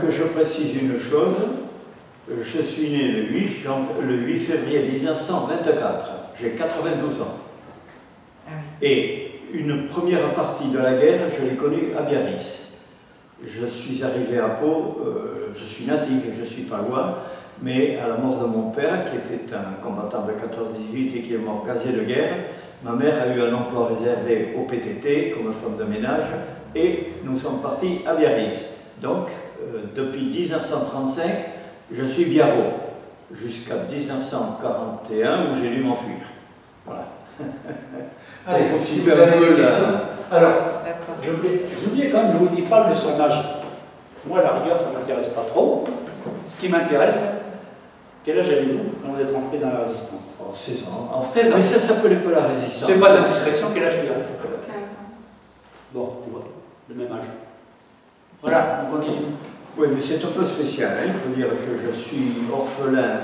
je précise une chose, je suis né le 8 février 1924, j'ai 92 ans. Ah oui. Et une première partie de la guerre, je l'ai connue à Biarritz. Je suis arrivé à Pau, je suis natif, je ne suis pas loin, mais à la mort de mon père, qui était un combattant de 14-18 et qui est mort gazé de guerre, ma mère a eu un emploi réservé au PTT comme femme de ménage et nous sommes partis à Biarritz. Donc, depuis 1935, je suis biarro, jusqu'à 1941 où j'ai dû m'enfuir. Voilà. Allez, il faut si situer vous un avez peu des la... questions. Alors, D'accord. j'oubliais quand même, il parle de son âge. Moi, à la rigueur, ça ne m'intéresse pas trop. Ce qui m'intéresse, quel âge avez-vous quand vous êtes entré dans la résistance? 16 ans. En 16 ans. Mais ça ne s'appelait pas la résistance. C'est pas d'indiscrétion, quel âge qu'il a? 15 ans. Bon, tu vois, le même âge. Voilà, on continue. Oui, mais c'est un peu spécial. Hein. Il faut dire que je suis orphelin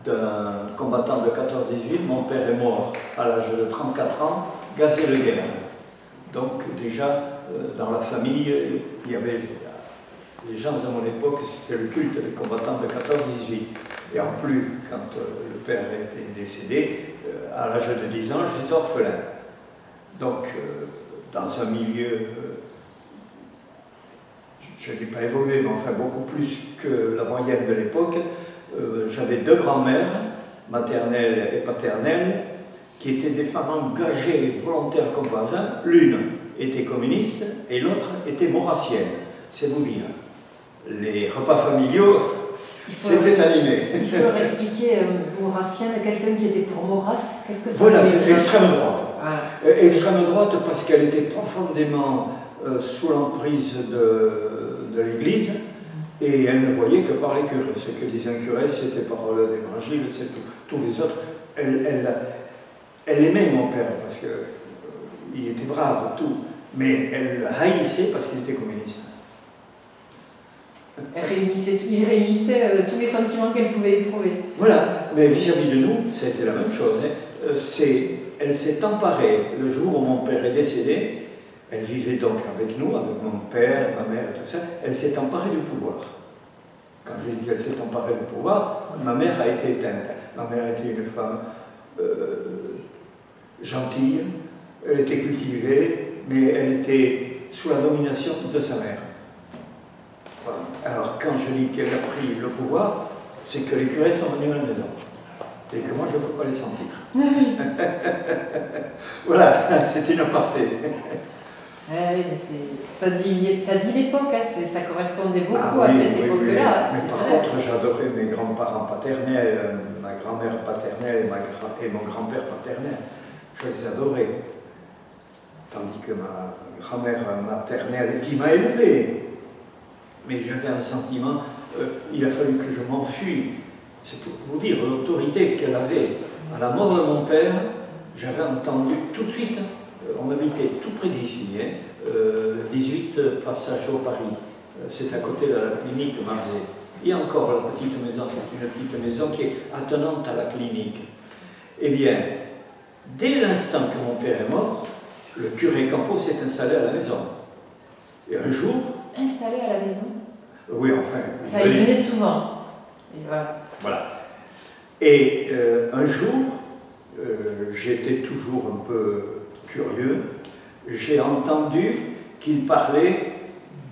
d'un combattant de 14-18. Mon père est mort à l'âge de 34 ans, gazé de guerre. Donc déjà, dans la famille, il y avait les gens de mon époque, c'était le culte des combattants de 14-18. Et en plus, quand le père était décédé, à l'âge de 10 ans, j'étais orphelin. Donc, dans un milieu, je ne dis pas évolué, mais enfin beaucoup plus que la moyenne de l'époque, j'avais deux grands-mères, maternelle et paternelle, qui étaient des femmes engagées, volontaires comme voisins. L'une était communiste et l'autre était maurassienne, c'est vous dire. Les repas familiaux, c'était animé. Il faut leur expliquer maurassienne à quelqu'un qui était pour Maurras. Qu'est-ce que ça Voilà, veut c'est dire? extrême droite. Voilà. Extrême droite parce qu'elle était profondément sous l'emprise de l'Église et elle ne voyait que par les curés. Ce que disait un curé, c'était parole d'évangile, c'est tout. Tous les autres, elle aimait mon père parce qu'il était brave, tout, mais elle le haïssait parce qu'il était communiste. Il réunissait tous les sentiments qu'elle pouvait éprouver. Voilà, mais vis-à-vis de nous, ça a été la même chose. Hein. Elle s'est emparée le jour où mon père est décédé. Elle vivait donc avec nous, avec mon père, ma mère et tout ça. Elle s'est emparée du pouvoir. Quand je dis qu'elle s'est emparée du pouvoir, ma mère a été éteinte. Ma mère était une femme gentille, elle était cultivée, mais elle était sous la domination de sa mère. Voilà. Alors quand je dis qu'elle a pris le pouvoir, c'est que les curés sont venus à la maison. Et que moi je ne peux pas les sentir. Voilà, c'est une aparté. Ça dit l'époque, hein, ça correspondait beaucoup à oui, cette époque-là. Mais par contre, j'adorais mes grands-parents paternels, ma grand-mère paternelle et mon grand-père paternel. Je les adorais. Tandis que ma grand-mère maternelle, qui m'a élevé, mais j'avais un sentiment, il a fallu que je m'enfuis. C'est pour vous dire l'autorité qu'elle avait. À la mort de mon père, j'avais entendu tout de suite, on habitait tout près d'ici, 18 Passage au Paris, c'est à côté de la clinique Marzé. Et encore la petite maison, c'est une petite maison qui est attenante à la clinique. Eh bien, dès l'instant que mon père est mort, le curé Campos s'est installé à la maison. Et un jour... Installé à la maison? Oui, enfin... Il venait souvent. Et voilà. Voilà. Et un jour, j'étais toujours un peu curieux, j'ai entendu qu'il parlait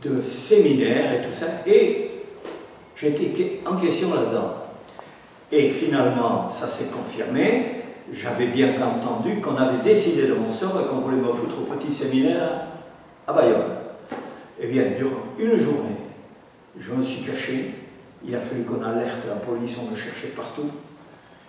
de séminaire et tout ça, et j'étais en question là-dedans. Et finalement, ça s'est confirmé, j'avais bien entendu qu'on avait décidé de mon sort et qu'on voulait me foutre au petit séminaire à Bayonne. Eh bien, durant une journée, je me suis caché, il a fallu qu'on alerte la police, on me cherchait partout.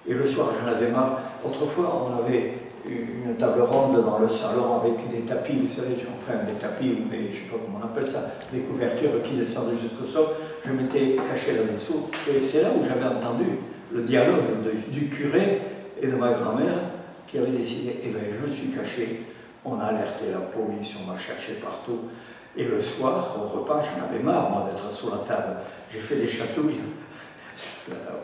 Et le soir, j'en avais marre. Autrefois, on avait une table ronde dans le salon avec des tapis, vous savez, enfin des tapis, ou des, je ne sais pas comment on appelle ça, des couvertures qui descendent jusqu'au sol. Je m'étais caché là-dessous. Et c'est là où j'avais entendu le dialogue du curé et de ma grand-mère qui avait décidé. Et bien, je me suis caché. On a alerté la police, on m'a cherché partout. Et le soir, au repas, j'en avais marre, moi, d'être sous la table. J'ai fait des chatouilles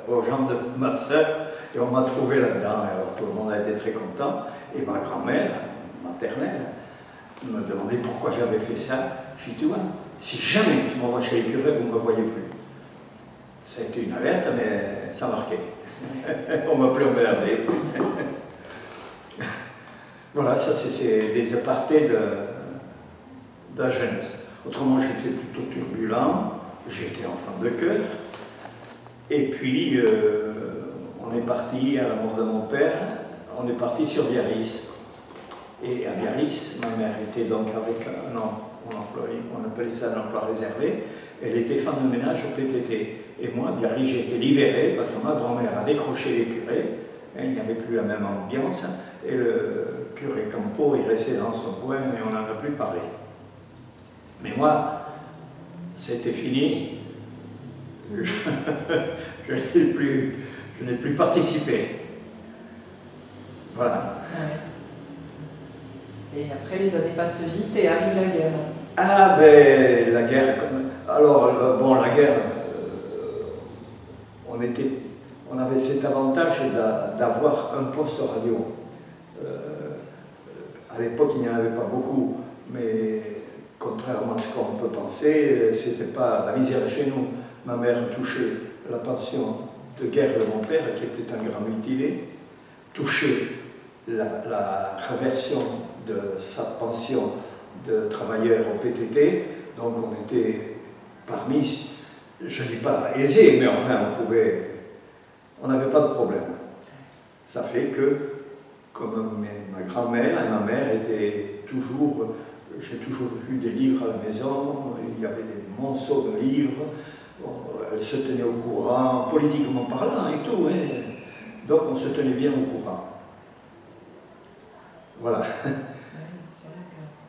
aux gens de ma sœur, et on m'a trouvé là-dedans. Alors tout le monde a été très content. Et ma grand-mère, maternelle, me demandait pourquoi j'avais fait ça. J'ai dit, ouais, si jamais tu m'envoies chez les curés, vous ne me voyez plus. Ça a été une alerte, mais ça marquait. On m'a plus emmerdé. Voilà, ça c'est des apartés de la jeunesse. Autrement, j'étais plutôt turbulent, j'étais enfant de cœur. Et puis, on est parti à la mort de mon père, on est parti sur Biarritz. Et à Biarritz, ma mère était donc avec on appelait ça un emploi réservé, elle était femme de ménage au PTT. Et moi, à Biarritz, j'ai été libéré parce que ma grand-mère a décroché les curés, hein, il n'y avait plus la même ambiance, et le curé Campo est resté dans son coin et on n'en a plus parlé. Mais moi, c'était fini, je n'ai plus participé. Voilà. Et après, les années passent vite et arrive la guerre. Ah ben, la guerre, alors, bon, la guerre, on avait cet avantage d'avoir un poste radio. À l'époque, il n'y en avait pas beaucoup, mais contrairement à ce qu'on peut penser, c'était pas la misère chez nous. Ma mère touchait la pension de guerre de mon père, qui était un grand mutilé, touchait la réversion de sa pension de travailleur au PTT, donc on était parmi, je ne dis pas aisés, mais enfin on n'avait pas de problème. Ça fait que, comme ma grand-mère et ma mère étaient toujours, j'ai toujours vu des livres à la maison, il y avait des monceaux de livres, elles se tenaient au courant, politiquement parlant et tout, hein. Donc on se tenait bien au courant. Voilà.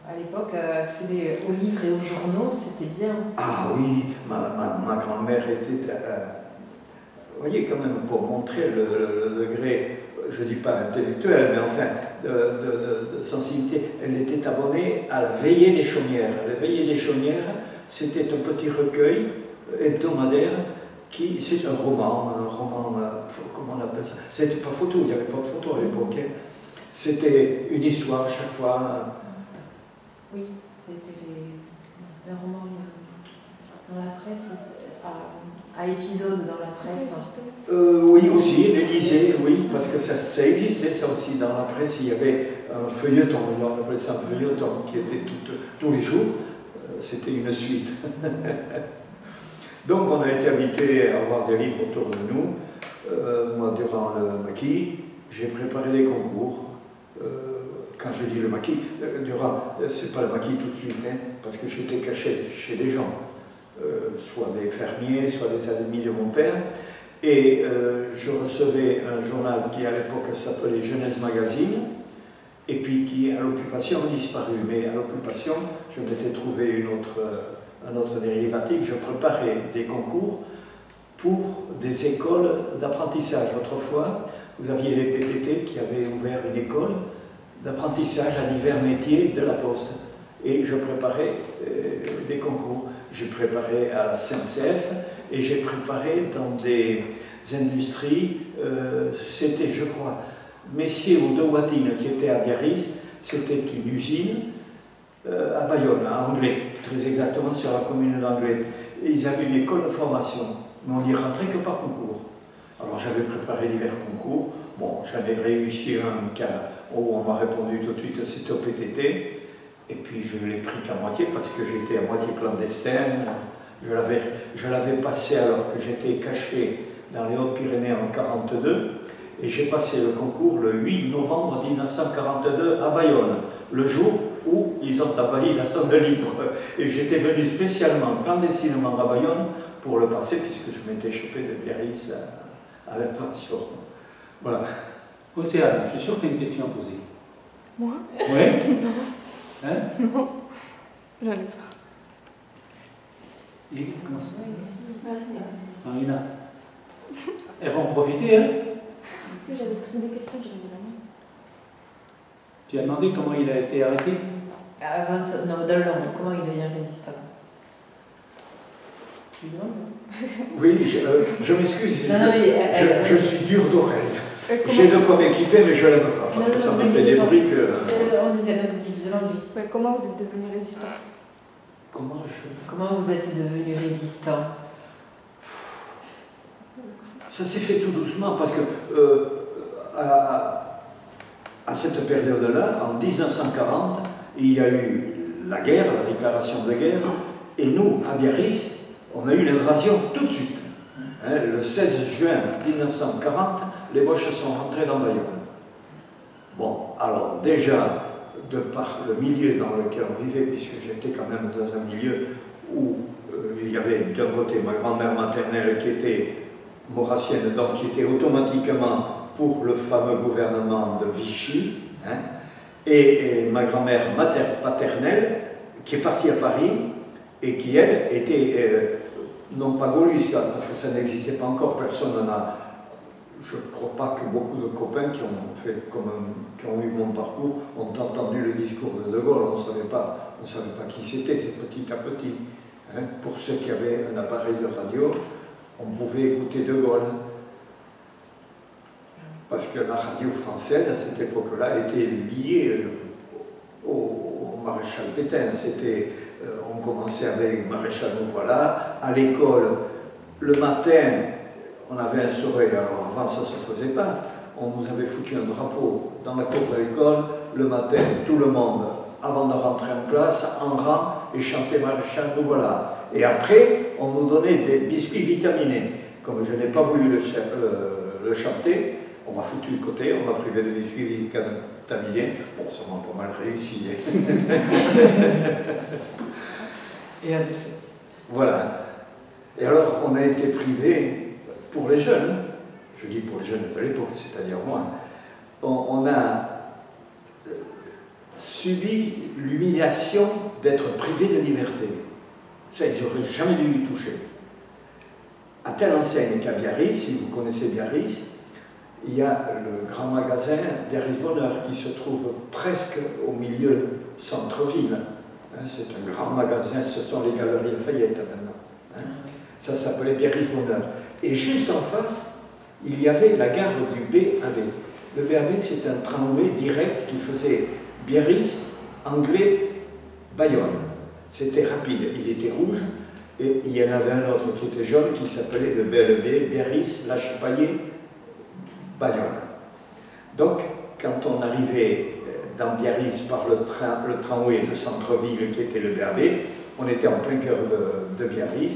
À l'époque, accéder aux livres et aux journaux, c'était bien. Ah oui, ma grand-mère était, vous voyez quand même, pour montrer le degré, je ne dis pas intellectuel, mais enfin, de sensibilité, elle était abonnée à la Veillée des Chaumières. La Veillée des Chaumières, c'était un petit recueil hebdomadaire, c'est un roman, comment on appelle ça? C'était pas photo, il n'y avait pas de photo à l'époque. Hein. C'était une histoire chaque fois. Oui, c'était les romans dans la presse, à épisodes dans la presse. Oui, aussi, l'Élysée, oui, parce que ça existait, ça aussi, dans la presse, il y avait un feuilleton, on appelait ça un feuilleton, qui était tous les jours, c'était une suite. Donc on a été habitué à avoir des livres autour de nous. Moi, durant le maquis, j'ai préparé des concours. Quand je dis le maquis, c'est pas le maquis tout de suite, hein, parce que j'étais caché chez des gens, soit des fermiers, soit des amis de mon père, et je recevais un journal qui à l'époque s'appelait Jeunesse Magazine, et puis qui à l'occupation a disparu, mais à l'occupation je m'étais trouvé un autre dérivatif, je préparais des concours pour des écoles d'apprentissage. Autrefois, vous aviez les PTT qui avaient ouvert une école d'apprentissage à divers métiers de la poste. Et je préparais des concours. J'ai préparé à la SNCF et j'ai préparé dans des industries, c'était, je crois, Messier ou de Watine qui était à Biarritz, c'était une usine à Bayonne, à Anglais, très exactement sur la commune d'Anglais. Et ils avaient une école de formation, mais on n'y rentrait que par concours. Alors j'avais préparé divers concours. Bon, j'avais réussi un cas où on m'a répondu tout de suite que c'était au PTT, et puis je l'ai pris qu'à moitié parce que j'étais à moitié clandestin. Je l'avais passé alors que j'étais caché dans les Hautes-Pyrénées en 1942, et j'ai passé le concours le 8 novembre 1942 à Bayonne, le jour où ils ont envahi la zone libre. Et j'étais venu spécialement, clandestinement à Bayonne pour le passer, puisque je m'étais chopé de Biarritz à l'intention. Voilà. Océane, je suis sûr que tu as une question à poser. Moi? Oui? Non. Hein? Non, j'en ai pas. Et comment ça? Marina. Marina. Elles vont en profiter, hein? J'avais trouvé des questions, j'avais la main. Tu as demandé comment il a été arrêté? Non, dans l'ordre, comment il devient résistant? Tu demandes? Oui, je m'excuse, Non, je suis dur d'oreille. J'ai de quoi m'équiper, mais je ne l'aime pas, parce que ça me fait des bruits que... On disait, vas-y, demande-lui. Ouais, comment vous êtes devenu résistant? Comment vous êtes devenu résistant? Ça s'est fait tout doucement parce que à cette période-là, en 1940, il y a eu la guerre, la déclaration de guerre, et nous, à Biarritz, on a eu l'invasion tout de suite. Hein, le 16 juin 1940, les Boches sont rentrés dans Bayonne. Bon, alors déjà, de par le milieu dans lequel on vivait, puisque j'étais quand même dans un milieu où il y avait d'un côté ma grand-mère maternelle qui était maurassienne, donc qui était automatiquement pour le fameux gouvernement de Vichy, hein, et ma grand-mère paternelle qui est partie à Paris et qui, elle, était non pas gaulliste, parce que ça n'existait pas encore, personne n'en a. Je ne crois pas que beaucoup de copains qui ont eu mon parcours ont entendu le discours de De Gaulle. On ne savait pas qui c'était, c'est petit à petit. Hein. Pour ceux qui avaient un appareil de radio, on pouvait écouter De Gaulle. Parce que la radio française, à cette époque-là, était liée au maréchal Pétain. On commençait avec Maréchal Nous Voilà. À l'école, le matin, on avait instauré, alors avant ça ne se faisait pas, on nous avait foutu un drapeau dans la cour de l'école, le matin, tout le monde, avant de rentrer en classe, en rang, et chantait Maréchal Nous Voilà. Et après, on nous donnait des biscuits vitaminés. Comme je n'ai pas voulu le chanter, on m'a foutu de côté, on m'a privé de biscuits vitaminés. Bon, ça m'a pas mal réussi. Et un décès. Voilà. Et alors, on a été privé, pour les jeunes, je dis pour les jeunes de l'époque, c'est-à-dire moi, on a subi l'humiliation d'être privé de liberté. Ça, ils n'auraient jamais dû y toucher. À telle enseigne qu'à Biarritz, si vous connaissez Biarritz, il y a le grand magasin Biarritz Bonheur qui se trouve presque au milieu centre-ville. Hein, c'est un grand magasin, ce sont les Galeries Lafayette maintenant. Hein. Ça s'appelait Biarritz Bonheur. Et juste en face, il y avait la gare du BAB. Le BAB, c'est un tramway direct qui faisait Biarritz, Anglet, Bayonne. C'était rapide, il était rouge. Et il y en avait un autre qui était jaune qui s'appelait le BLB, Biarritz, Lâche-Paillé, Bayonne. Donc, quand on arrivait dans Biarritz par le tramway de centre-ville qui était le BAB, on était en plein cœur de Biarritz.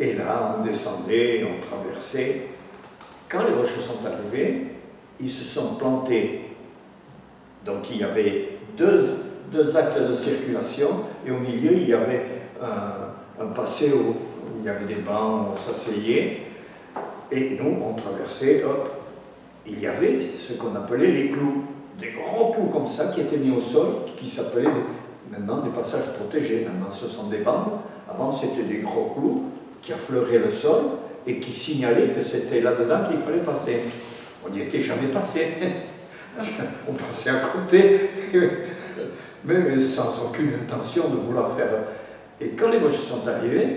Et là, on descendait, on traversait. Quand les Boches sont arrivés, ils se sont plantés. Donc il y avait deux axes de circulation, et au milieu, il y avait un passé où il y avait des bancs, où on s'asseyait. Et nous, on traversait, hop, il y avait ce qu'on appelait les clous. Des gros clous comme ça qui étaient mis au sol, qui s'appelaient maintenant des passages protégés. Maintenant, ce sont des bandes. Avant, c'était des gros clous qui affleuraient le sol et qui signalaient que c'était là-dedans qu'il fallait passer. On n'y était jamais passé. Parce qu'on passait à côté, mais sans aucune intention de vouloir faire. Et quand les Boches sont arrivés,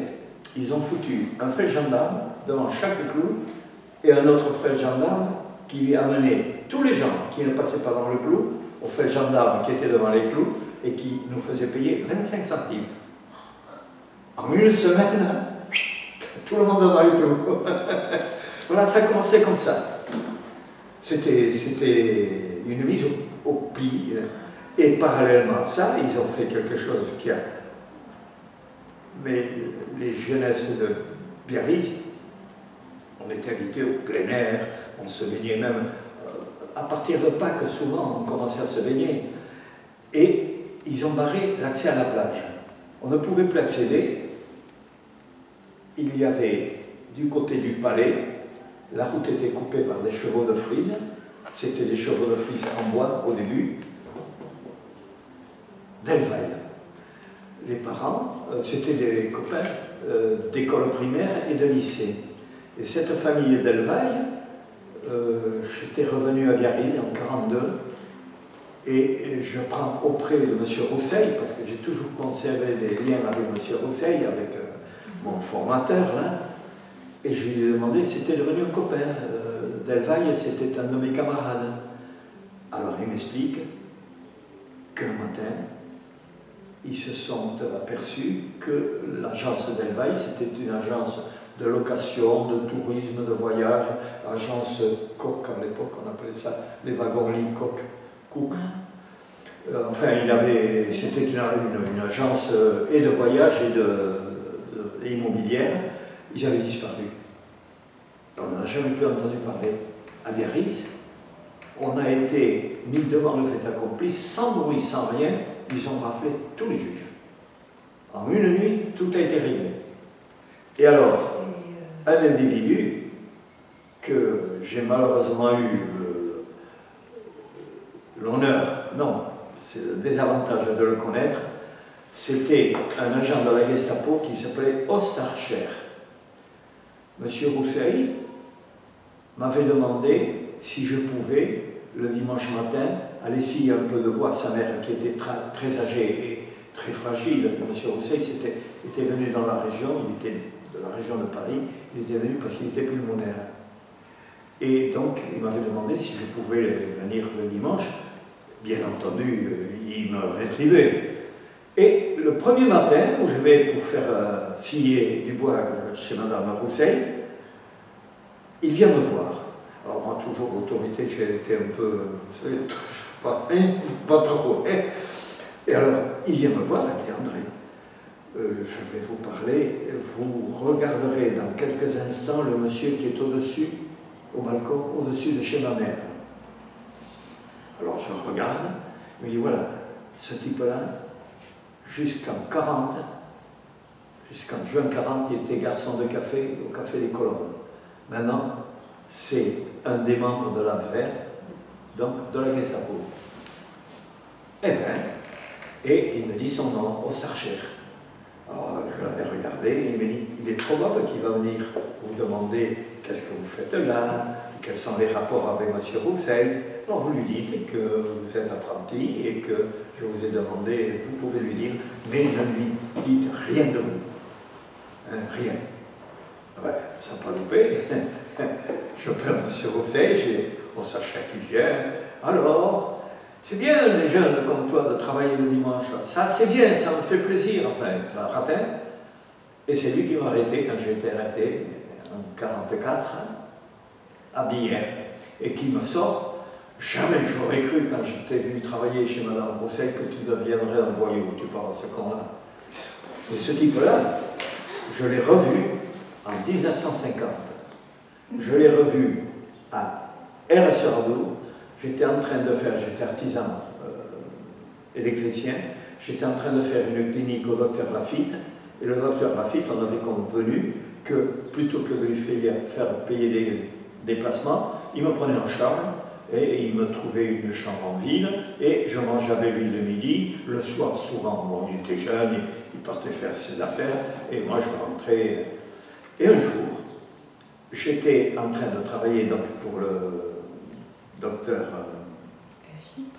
ils ont foutu un fait gendarme devant chaque clou et un autre fait gendarme qui amenait tous les gens qui ne passaient pas dans le clou au fait gendarme qui était devant les clous et qui nous faisait payer 25 centimes. En une semaine, tout le monde dans les clous. Voilà, ça commençait comme ça. C'était une mise au pli. Et parallèlement à ça, ils ont fait quelque chose qui a... Mais les jeunesses de Biarritz, on était invités au plein air, on se baignait même. À partir de Pâques, souvent, on commençait à se baigner. Et ils ont barré l'accès à la plage. On ne pouvait plus accéder. Il y avait, du côté du palais, la route était coupée par des chevaux de frise. C'était des chevaux de frise en bois au début. Delvaille. Les parents, c'était des copains d'école primaire et de lycée. Et cette famille Delvaille, j'étais revenu à Biarritz en 1942 et je prends auprès de M. Rousseil, parce que j'ai toujours conservé des liens avec M. Rousseil, avec mon formateur, là, et je lui ai demandé, c'était devenu un copain. Delvaille, c'était un de mes camarades. Alors il m'explique qu'un matin, ils se sont aperçus que l'agence d'Elvaï, c'était une agence de location, de tourisme, de voyage, agence Coq à l'époque, on appelait ça les wagons-lits Coq. Enfin, c'était une agence et de voyage et immobilière. Ils avaient disparu. On n'a jamais pu entendre parler. À Biarritz, on a été mis devant le fait accompli, sans bruit, sans rien, ils ont raflé tous les juifs. En une nuit, tout a été réglé. Et alors, un individu que j'ai malheureusement eu l'honneur, non, c'est le désavantage de le connaître, c'était un agent de la Gestapo qui s'appelait Ostarcher. Monsieur Rousseil m'avait demandé si je pouvais, le dimanche matin, aller scier un peu de bois. Sa mère, qui était très âgée et très fragile, monsieur Rousseil était venu dans la région, il était de la région de Paris, il était venu parce qu'il était pulmonaire. Et donc, il m'avait demandé si je pouvais venir le dimanche. Bien entendu, il me rétribuait. Et le premier matin, où je vais pour faire scier du bois chez Madame Rousseil, il vient me voir. Alors moi, toujours autorité, j'ai été un peu, vous savez, pas trop. Et alors, il vient me voir, il dit André, je vais vous parler, vous regarderez dans quelques instants le monsieur qui est au-dessus, au balcon, au-dessus de chez ma mère. Alors je le regarde, il me dit voilà, ce type-là, jusqu'en juin 40, il était garçon de café au Café des Colombes. Maintenant, c'est un des membres de l'AFR, donc de la Gestapo. Eh bien, et il me dit son nom, Ostarcher. Alors je l'avais regardé et il me dit, il est probable qu'il va venir vous demander qu'est-ce que vous faites là, quels sont les rapports avec M. Rousseil. Alors vous lui dites que vous êtes apprenti et que je vous ai demandé, vous pouvez lui dire, mais ne lui dites rien de vous. Hein, rien. Ouais, ça n'a pas loupé. Je perds M. Rousseil, j'ai Ostarcher qui vient. Alors, c'est bien les jeunes comme toi de travailler le dimanche. Ça, c'est bien, ça me fait plaisir, enfin, un ratin. Et c'est lui qui m'a arrêté quand j'ai été arrêté en 1944 à Bière et qui me sort. Jamais j'aurais cru quand j'étais venu travailler chez Madame Rousseil que tu deviendrais un voyou, tu parles à ce con-là. Mais ce type-là, je l'ai revu en 1950. Je l'ai revu à Erre-sur-Adour. J'étais en train de faire, j'étais artisan électricien, j'étais en train de faire une clinique au docteur Lafitte, et le docteur Lafitte, on avait convenu que plutôt que de lui faire payer des déplacements, il me prenait en charge et il me trouvait une chambre en ville et je mangeais avec lui le midi, le soir souvent, bon, il était jeune, il partait faire ses affaires et moi je rentrais. Et un jour, j'étais en train de travailler donc pour le docteur... Lafitte.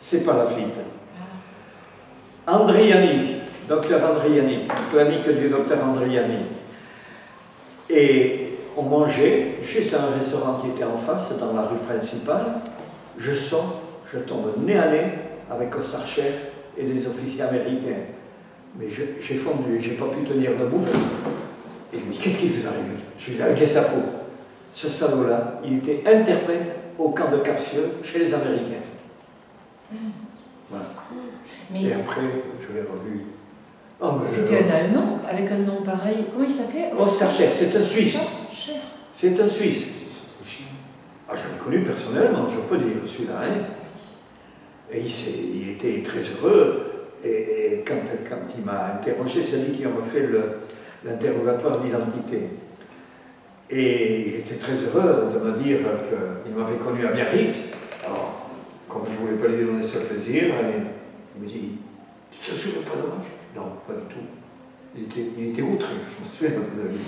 C'est pas Lafitte. Andriani, docteur Andriani, clinique du docteur Andriani. Et on mangeait juste à un restaurant qui était en face, dans la rue principale. Je sors, je tombe nez à nez avec Ostarcher et des officiers américains. Mais j'ai fondu, j'ai pas pu tenir debout. Et lui, qu'est-ce qui vous arrive? Je lui ai dit, la Gestapo. Ce salaud-là, il était interprète au camp de Capsieux chez les Américains. Voilà. Mais et après, je l'ai revu. Oh, c'était un Allemand avec un nom pareil. Comment il s'appelait? Ostarcher, c'est un Suisse. Ostarcher. C'est un Suisse. Ah, je l'ai connu personnellement, je peux dire, celui-là. Hein. Et il était très heureux. Et quand il m'a interrogé, c'est lui qui m'a fait l'interrogatoire d'identité. Et il était très heureux de me dire qu'il m'avait connu à Biarritz. Alors, comme je ne voulais pas lui donner ce plaisir, il me dit, tu te souviens pas de moi? Non, pas du tout. Il était outré, je me souviens de lui.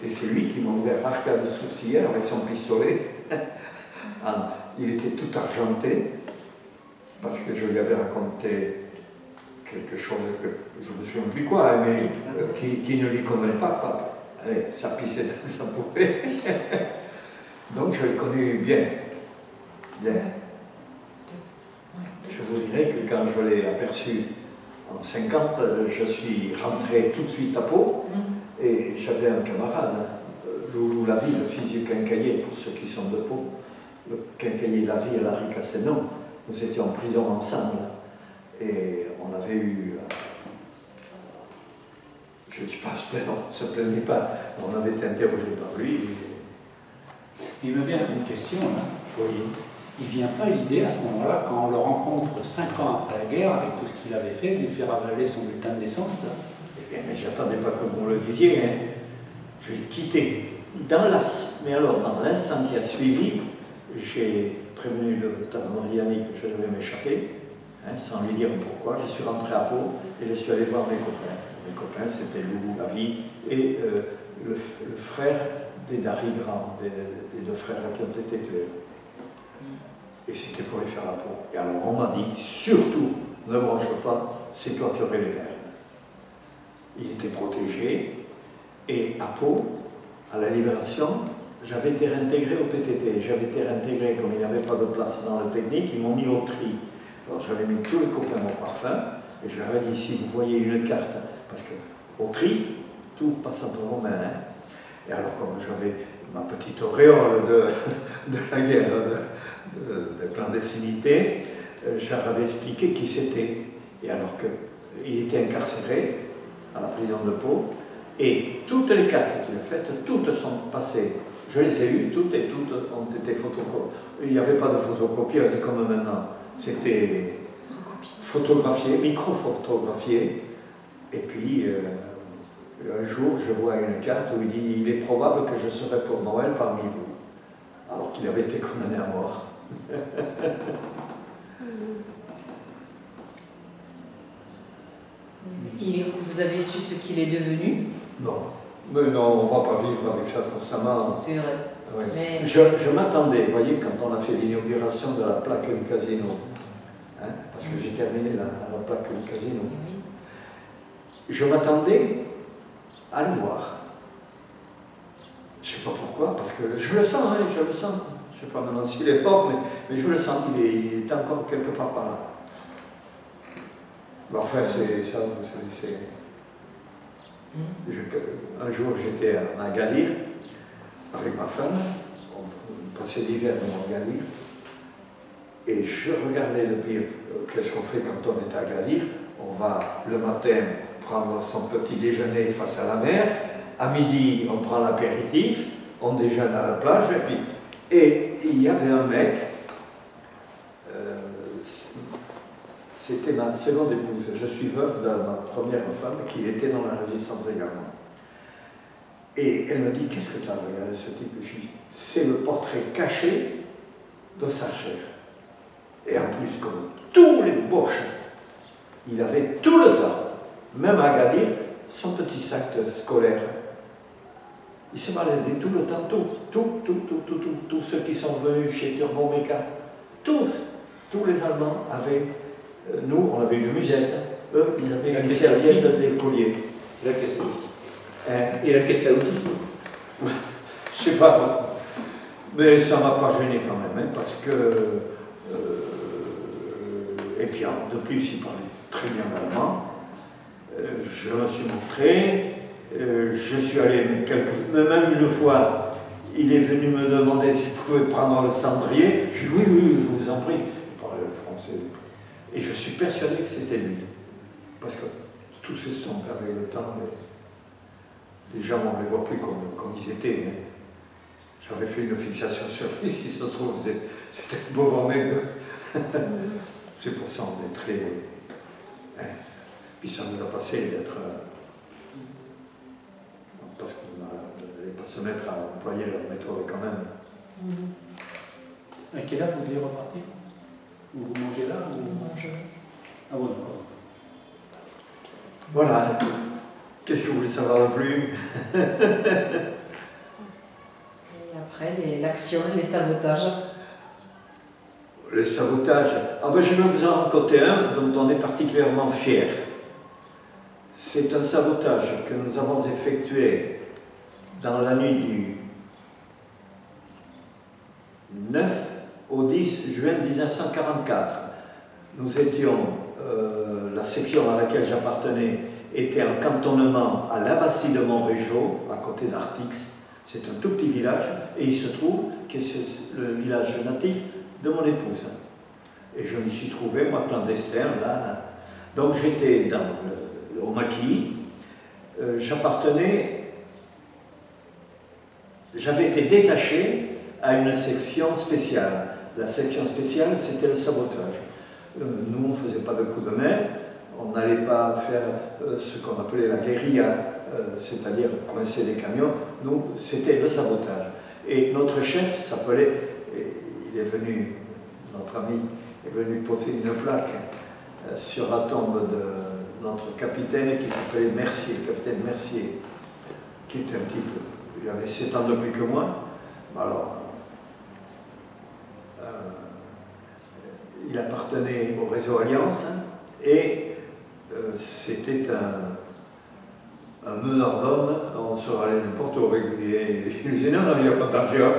Et c'est lui qui m'a ouvert l'arcade sourcilière avec son pistolet. Il était tout argenté, parce que je lui avais raconté quelque chose que je me souviens plus quoi, mais qui ne lui convenait pas, papa. Allez, ça pissait dans sa poupée. Donc je l'ai connu bien. Bien. Je vous dirais que quand je l'ai aperçu en 50, je suis rentré tout de suite à Pau, et j'avais un camarade, Loulou Lavie, le fils du quincaillier, pour ceux qui sont de Pau, le quincaillier Lavie et Larry Cassenon. Nous étions en prison ensemble, et on avait eu, je ne dis pas se plaindre, ne se plaignait pas, on avait été interrogé par lui. Il me vient une question, là. Oui. Il ne vient pas l'idée à ce moment-là, quand on le rencontre 5 ans après la guerre, avec tout ce qu'il avait fait, de lui faire avaler son bulletin de naissance, là. Eh bien, mais j'attendais pas que vous me le disiez, hein. Je l'ai quitté. Mais alors, dans l'instant qui a suivi, j'ai prévenu le Tavanriani que je devais m'échapper, hein, sans lui dire pourquoi. Je suis rentré à Pau et je suis allé voir mes copains. Mes copains, c'était Loulou Lavie et le frère des Dari Grand, des deux frères qui ont été tués. Et c'était pour les faire à Pau. Et alors on m'a dit, surtout, ne mange pas, c'est toi qui aurais les bernes. Il était protégé, et à Pau, à la Libération, j'avais été réintégré au PTT. J'avais été réintégré, comme il n'y avait pas de place dans la technique, ils m'ont mis au tri. Alors j'avais mis tous les copains au parfum, et je leur ai dit, si vous voyez une carte, parce qu'au tri, tout passe entre vos mains. Hein. Et alors comme j'avais ma petite auréole de la guerre, de clandestinité, je leur avais expliqué qui c'était. Et alors qu'il était incarcéré à la prison de Pau, et toutes les cartes qu'il a faites, toutes sont passées. Je les ai eues, toutes et toutes ont été photocopiées. Il n'y avait pas de photocopieuse comme maintenant. C'était photographié, micro-photographié. Et puis, un jour, je vois une carte où il dit « Il est probable que je serai pour Noël parmi vous ». Alors qu'il avait été condamné à mort. Vous avez su ce qu'il est devenu? Non. Mais non, on ne va pas vivre avec ça constamment. C'est vrai. Oui. Mais... Je m'attendais, vous voyez, quand on a fait l'inauguration de la plaque du casino, hein, parce que j'ai terminé la plaque du casino, je m'attendais à le voir. Je ne sais pas pourquoi, parce que je le sens, hein, je le sens. Je ne sais pas maintenant s'il est mort, mais je le sens, il est encore quelque part par là. Mais enfin, c'est ça, vous savez, c'est... Un jour, j'étais à Agadir avec ma femme, on passait l'hiver dans Agadir, et je regardais le pire. Qu'est-ce qu'on fait quand on est à Agadir? On va le matin prendre son petit déjeuner face à la mer, à midi, on prend l'apéritif, on déjeune à la plage, et il y avait un mec, c'était ma seconde épouse, je suis veuve de ma première femme qui était dans la résistance également. Et elle me dit, qu'est-ce que tu as regardé ce type? C'est le portrait caché de sa chair. Et en plus, comme tous les boches, il avait tout le temps, même à Agadir, son petit sac scolaire. Il se baladait tout le temps, tous ceux qui sont venus chez Turbo Méca, tous les Allemands avaient, nous on avait une musette, eux ils avaient une serviette d'écolier. La caisse à outils. Et la caisse à outils. Je sais pas, mais ça m'a pas gêné quand même, hein, parce que, et puis de plus il parlait très bien allemand, je me suis montré. Je suis allé, même une fois, il est venu me demander s'il pouvait prendre le cendrier. Je dis oui, je vous en prie. Il parlait le français. Et je suis persuadé que c'était lui. Parce que tous ces sons avec le temps, les gens, on ne les voit plus comme ils étaient. Hein. J'avais fait une fixation sur lui, si ça se trouve, c'était un pauvre mec. C'est pour ça qu'on est très... Hein. Puis ça nous a passé d'être... parce qu'on n'allait pas se mettre à employer leur méthode quand même. À quelle heure vous devez repartir? Vous mangez là ou... On mange. Ah bon, d'accord. Voilà. Qu'est-ce que vous voulez savoir de plus? Et après, l'action, les sabotages. Les sabotages. Ah ben je vais vous en raconter un dont on est particulièrement fiers. C'est un sabotage que nous avons effectué dans la nuit du 9 au 10 juin 1944. Nous étions la section à laquelle j'appartenais était en cantonnement à l'Abbassie de Montrégeau, à côté d'Artix. C'est un tout petit village, et il se trouve que c'est le village natif de mon épouse. Et je m'y suis trouvé, moi, clandestin, là. Donc j'étais au maquis. J'avais été détaché à une section spéciale. La section spéciale, c'était le sabotage. Nous, on ne faisait pas de coups de main, on n'allait pas faire ce qu'on appelait la guérilla, c'est-à-dire coincer des camions. Nous, c'était le sabotage. Et notre chef s'appelait, il est venu, notre ami est venu poser une plaque sur la tombe de notre capitaine qui s'appelait Mercier, le capitaine Mercier, qui était un type, il avait 7 ans de plus que moi. Alors, il appartenait au réseau Alliance et c'était un meneur d'hommes. On se râlait n'importe où régulier. Il disait non, il n'y a pas d'argent.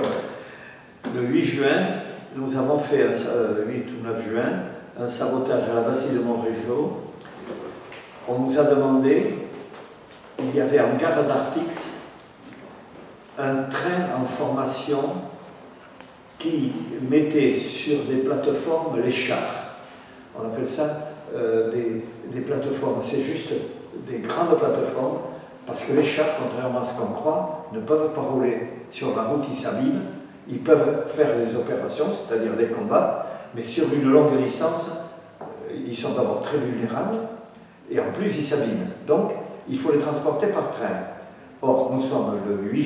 Le 8 juin, nous avons fait, le 8 ou 9 juin, un sabotage à l'Abbassie de Montrégeau. On nous a demandé, il y avait en gare d'Artix un train en formation qui mettait sur des plateformes les chars. On appelle ça des plateformes. C'est juste des grandes plateformes, parce que les chars, contrairement à ce qu'on croit, ne peuvent pas rouler sur la route, ils s'abîment. Ils peuvent faire des opérations, c'est-à-dire des combats, mais sur une longue distance, ils sont d'abord très vulnérables, et en plus ils s'abîment. Donc, il faut les transporter par train. Or, nous sommes le 8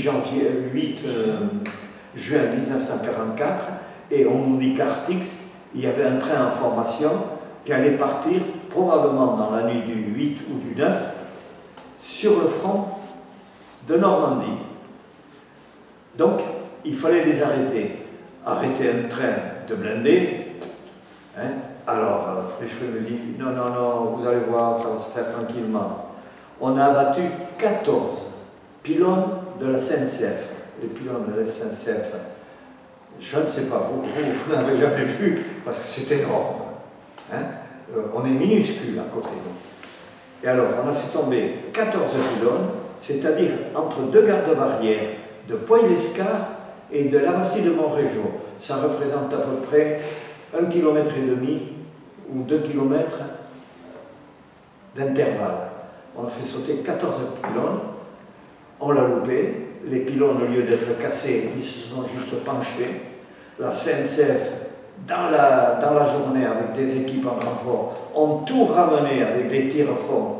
juin 1944, et on nous dit qu'à Artix, il y avait un train en formation qui allait partir probablement dans la nuit du 8 ou du 9 sur le front de Normandie. Donc, il fallait les arrêter. Arrêter un train de blindés. Hein? Alors, Frischel me dit, non, non, non, vous allez voir, ça va se faire tranquillement. On a abattu 14 pylônes de la SNCF. Les pylônes de la SNCF, je ne sais pas, vous n'avez jamais vu, parce que c'est énorme. Hein? On est minuscule à côté. Et alors, on a fait tomber 14 pylônes, c'est-à-dire entre deux gardes-barrières de Poil-l'Escar et de l'Abbassie de Montrégeau. Ça représente à peu près 1,5 km ou 2 km d'intervalle. On a fait sauter 14 pylônes, on l'a loupé. Les pylônes, au lieu d'être cassés, ils se sont juste penchés. La SNCF, dans la journée, avec des équipes en renfort, ont tout ramené avec des tirs à fond.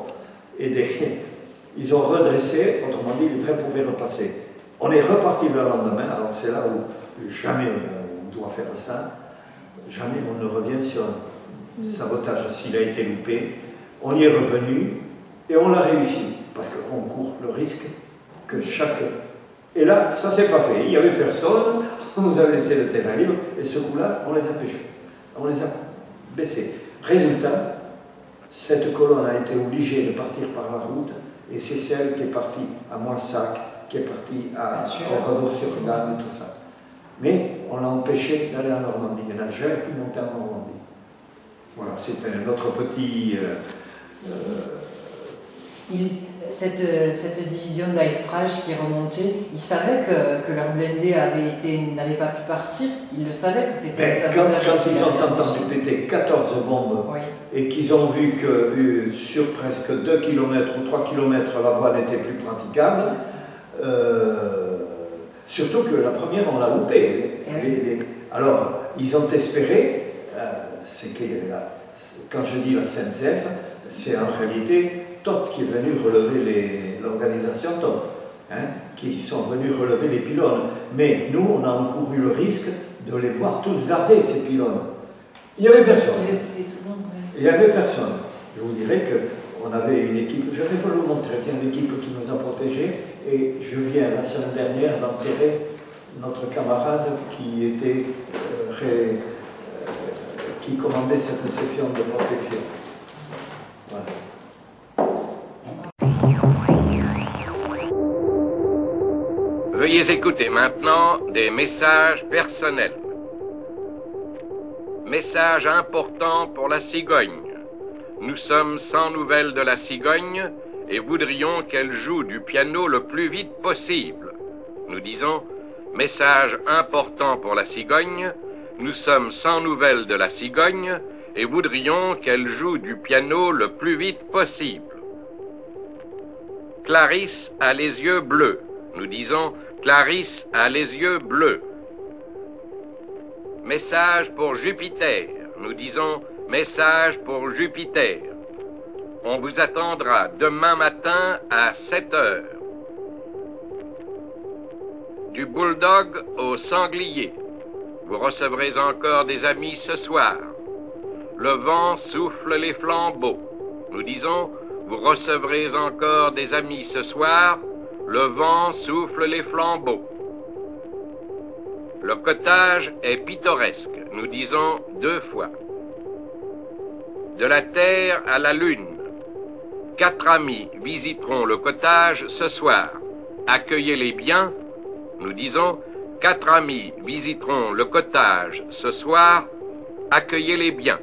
Ils ont redressé, autrement dit, les trains pouvaient repasser. On est reparti le lendemain, alors c'est là où jamais on doit faire ça. Jamais on ne revient sur un sabotage s'il a été loupé. On y est revenu et on l'a réussi, parce qu'on court le risque que chaque... Et là, ça s'est pas fait. Il n'y avait personne, on nous a laissé le terrain libre, et ce coup-là, on les a pêchés. On les a baissés. Résultat, cette colonne a été obligée de partir par la route, et c'est celle qui est partie à Moissac, qui est partie à Oradour-sur-Glane et tout ça. Mais on l'a empêché d'aller en Normandie. Elle n'a jamais pu monter en Normandie. Voilà, c'était notre petit... Cette division d'Aistrage qui remontait, ils savaient que leur blindé n'avait pas pu partir, ils le savaient que c'était un sabotage. Quand ils ont entendu péter 14 bombes, oui, et qu'ils ont vu que sur presque 2 km ou 3 km la voie n'était plus praticable, surtout que la première on l'a loupée. Alors ils ont espéré, c'est que quand je dis la SNCF, c'est en réalité TOT qui est venu relever l'organisation TOT, hein, qui sont venus relever les pylônes. Mais nous, on a encouru le risque de les voir tous garder, ces pylônes. Il n'y avait personne. Il n'y avait personne. Je vous dirais qu'on avait une équipe, je vais vous le montrer, une équipe qui nous a protégés, et je viens la semaine dernière d'enterrer notre camarade qui était qui commandait cette section de protection. Voilà. Veuillez écouter maintenant des messages personnels. Message important pour la cigogne. nous sommes sans nouvelles de la cigogne et voudrions qu'elle joue du piano le plus vite possible. Nous disons, message important pour la cigogne, nous sommes sans nouvelles de la cigogne et voudrions qu'elle joue du piano le plus vite possible. Clarisse a les yeux bleus. Nous disons, Clarisse a les yeux bleus. Message pour Jupiter. Nous disons, message pour Jupiter. On vous attendra demain matin à 7 heures. Du bulldog au sanglier. Vous recevrez encore des amis ce soir. Le vent souffle les flambeaux. Nous disons, vous recevrez encore des amis ce soir. Le vent souffle les flambeaux. Le cottage est pittoresque. Nous disons 2 fois. De la Terre à la Lune. 4 amis visiteront le cottage ce soir. Accueillez-les bien. Nous disons, 4 amis visiteront le cottage ce soir. Accueillez-les bien.